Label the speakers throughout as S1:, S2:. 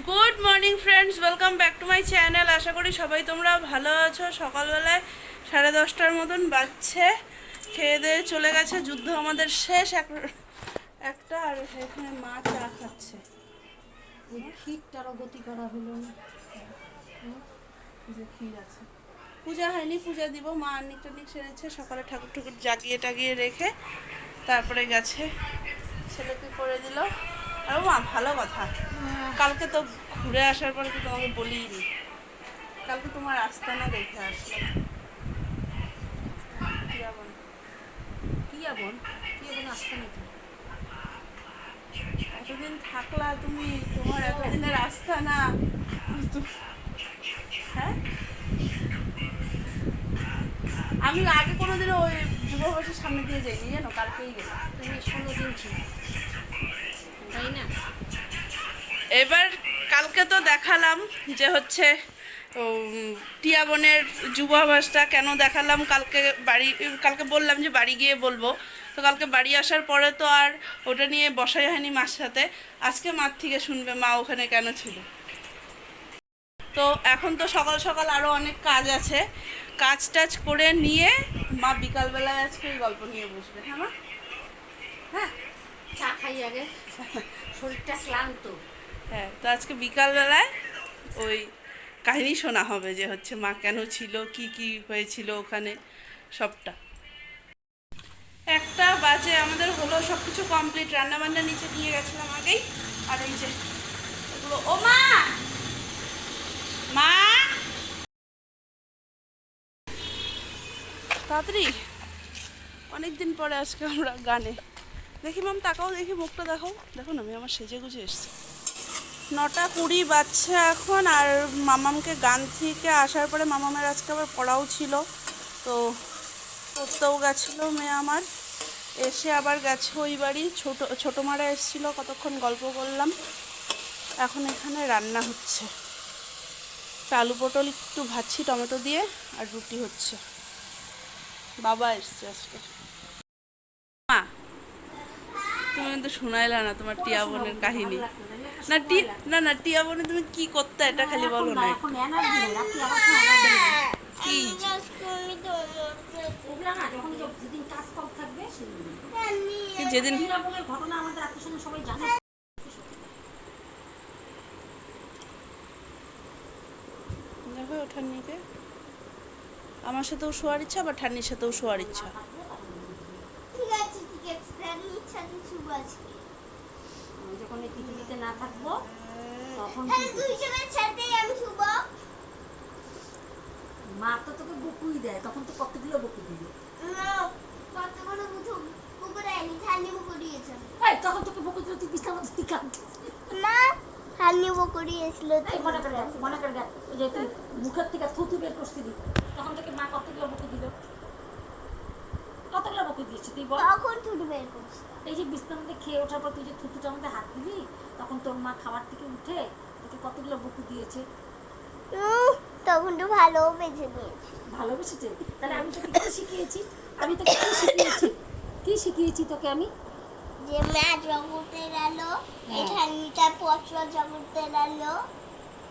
S1: Good morning friends, welcome back to my channel. আশা করি সবাই তোমরা ভালো আছো। সকালবেলায় 10:30টার মতন বাজছে। খেয়ে দিয়ে চলে গেছে, যুদ্ধ আমাদের শেষ। একটা আর এখানে মা চা খাচ্ছে।
S2: ক্ষীরটারও গতি করা হলো না।
S1: যে ক্ষীর আছে, পূজা হয়নি, পূজা দিব। মা আন্নিক টান্নিক সেরেছে, সকালে ঠাকুর ঠাকুর জাগিয়ে টাগিয়ে রেখে তারপরে গেছে, ছেলেকে করে দিল। আর মা ভালো কথা, কালকে তো ঘুরে আসার পরে তো তোমাকে বলিনি, কালকে তোমার আস্তানা দেখে আসলাম। টিয়াবন
S2: টিয়া বোন আসতে নাকি?
S1: এতদিন থাকলা তুমি, তোমার এতদিনের আস্তানা। হ্যাঁ, আমি আগে কোনোদিনও ওই যুববাসীর সামনে দিয়ে যাইনি, জানো, কালকেই গেলাম।
S2: তুমি 16 দিন ছিল, তাই না?
S1: এবার কালকে তো দেখালাম যে হচ্ছে টিয়া বোনের যুবাভাসটা কেন দেখালাম। কালকে বললাম যে বাড়ি গিয়ে বলবো। তো কালকে বাড়ি আসার পরে তো আর ওটা নিয়ে বসাই হয়নি মার সাথে। আজকে মার থেকে শুনবে মা ওখানে কেন ছিল। তো এখন তো সকাল সকাল আরও অনেক কাজ আছে, কাজ টাজ করে নিয়ে মা বিকালবেলায় আজকে এই গল্প নিয়ে বসবে। হ্যাঁ মা,
S2: হ্যাঁ, চা খাই আগে, শরীরটা ক্লান্ত।
S1: হ্যাঁ। তো আজকে বিকালবেলায় ওই কাহিনী শোনা হবে যে হচ্ছে মা কেন ছিল, কি কি হয়েছিল ওখানে, সবটা। 1টা বাজে, আমাদের হলো সব কিছু কমপ্লিট। রান্নাবান্না নিচে নিয়ে গেছিলাম আগেই। আর এই যে এগুলো, ও মা, মা তাড়াতাড়ি, অনেকদিন পরে আজকে আমরা গানে। দেখি মাম, তাকাও, দেখি মুখটা দেখাও। দেখো না, আমি আমার সেজে গুজে এসেছি। 9:20 বাজছে এখন। আর মামামকে গান থেকে আসার পরে মামামের আজকে আবার পড়াও ছিল, তো পড়তেও গেছিলো মেয়ে আমার। এসে আবার গেছে ওই বাড়ি, ছোটো মারা এসেছিলো, কতক্ষণ গল্প করলাম। এখন এখানে রান্না হচ্ছে, আলু পটল একটু ভাজছি টমেটো দিয়ে, আর রুটি হচ্ছে। বাবা এসছে আজকে। মা, তুমি কিন্তু শোনাইলা না তোমার টিয়া বোনের কাহিনী। না না না, টিয়া বোনে তুমি কি করতে, এটা খালি বলো না।
S2: এখন এনার্জি নেই, রাত্রি আবার এনার্জি নেই।
S1: কি
S2: ওগুলা না, যখন যেদিন কাজ কম থাকবে সেদিন
S1: যেদিন
S2: টিয়া বোনের ঘটনা আমাদের আত্মীয় সবাই জানে।
S1: দেখো ঠান্নিকে, আমার সাথেও শোয়ার ইচ্ছা, আবার ঠান্নির সাথেও শোয়ার ইচ্ছা।
S3: ঠিক আছে ঠিক আছে, আমি ইচ্ছা কিছু আজকে।
S2: আমি যখন এই পৃথিবীতে না থাকবো তখন
S3: হ্যাঁ, দুইজনের সাথেই আমি শুভ।
S2: মা তো তোকে বকুই দেয়, তখন তো কতগুলো বকু দিবে।
S3: কতগুলো পুকুর আইনি, ঠান্ডি পুকুর দিয়েছে।
S2: এই তখন তোকে বকু দিলে তুই বিছানা মধ্যে তুই কাঁদছিস।
S3: না, ঠান্ডি পুকুর দিয়েছিল।
S2: এই মনে করে দেখ, ওই যে তুই মুখের থেকে থুতু বের করছিলি, তখন তোকে মা কতগুলো বকু দিল? কতগুলো বকু দিয়েছে তুই বল?
S3: তখন ছুটি বের করছি।
S2: এই যে বিছানা মধ্যে খেয়ে ওঠার পর তুই যে থুতুটার মধ্যে হাত দিলি, তখন তোর মা খাবার থেকে উঠে তোকে কতগুলো বকু দিয়েছে?
S3: তখন তো ভালো বেছে নিয়েছি।
S2: ভালোবেসেছে? তাহলে আমি তোকে কি শিখিয়েছি? আমি তোকে কি শিখিয়েছি? কি শিখিয়েছি তোকে আমি?
S3: যে মা জগতের আলো,
S2: হ্যাঁ।
S3: এখানটা পচা জগতের আলো।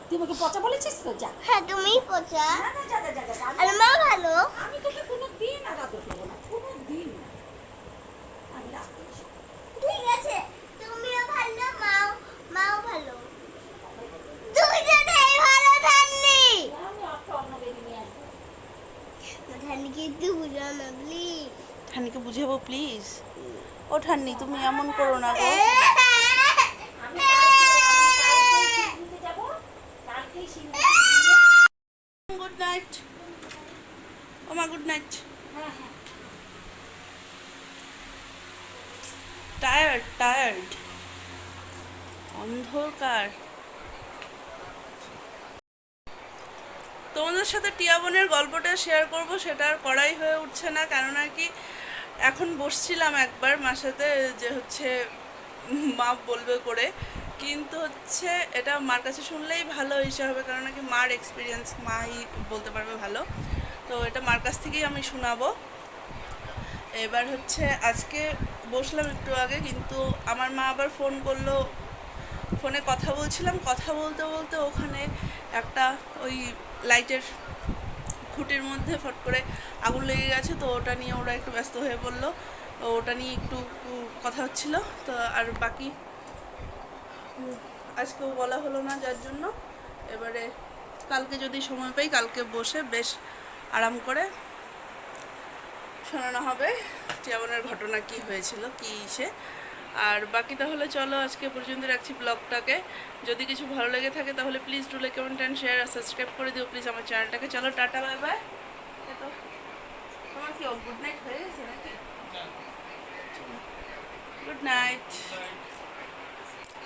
S2: তুই আমাকে পচা বলেছিস তো? যা।
S3: হ্যাঁ, তুমিই পচা।
S2: না না, যা যা যা যা,
S3: আর মা ভালো।
S2: আমি তোকে কোনো দিন আঘাত করবো না, কোনো দিন না। আমি রাস্তায় এসে
S3: ঠিক আছে, তুমিও ভালো, মাও ভালো। দুইজনেই ভালো ঠান্ডি।
S2: আমি একটা অন্য বেবি নিয়ে আসবো।
S3: ঠান্ডিকে একটু বুঝাও না প্লিজ।
S1: ঠান্নিকে বুঝাবো প্লিজ। ও ঠান্নি, তুমি এমন করো না গো।
S2: আমি কালকেই শিলিগুড়িতে যাবো, কালকেই শিলিগুড়িতে গিয়ে-
S1: গুড নাইট ও মা, গুড নাইট।
S2: হ্যাঁ হ্যাঁ,
S1: টায়ার্ড অন্ধকার। তোমাদের সাথে টিয়া বোনের গল্পটা শেয়ার করব, সেটা আর করাই হয়ে উঠছে না। কেননা কি, এখন বসছিলাম একবার মার সাথে যে হচ্ছে মা বলবে করে, কিন্তু হচ্ছে এটা মার কাছে শুনলেই ভালো হিসেবে হবে, কারণ নাকি মার এক্সপিরিয়েন্স মাই বলতে পারবে ভালো। তো এটা মার কাছ থেকেই আমি শোনাবো। এবার হচ্ছে আজকে বসলাম একটু আগে, কিন্তু আমার মা আবার ফোনে কথা বলছিলাম, কথা বলতে বলতে ওখানে একটা ওই লাইটের খুঁটির মধ্যে ফট করে আগুন লেগে গেছে, তো ওটা নিয়ে ওরা একটু ব্যস্ত হয়ে পড়লো। তো ওটা নিয়ে একটু কথা হচ্ছিল। তো আর বাকি আজকেও বলা হলো না, যার জন্য এবারে কালকে যদি সময় পাই কালকে বসে বেশ আরাম করে শোনানো হবে জীবনের ঘটনা কি হয়েছিল কি সে। আর বাকি তাহলে চলো আজকে পর্যন্ত রাখছি ব্লগটাকে। যদি কিছু ভালো লেগে থাকে তাহলে please do like comment and share আর সাবস্ক্রাইব করে দিও প্লিজ আমার চ্যানেলটাকে। চলো টাটা বাই বাই। তো তোমার কি গুড নাইট হয়ে গেছে নাকি? Good night.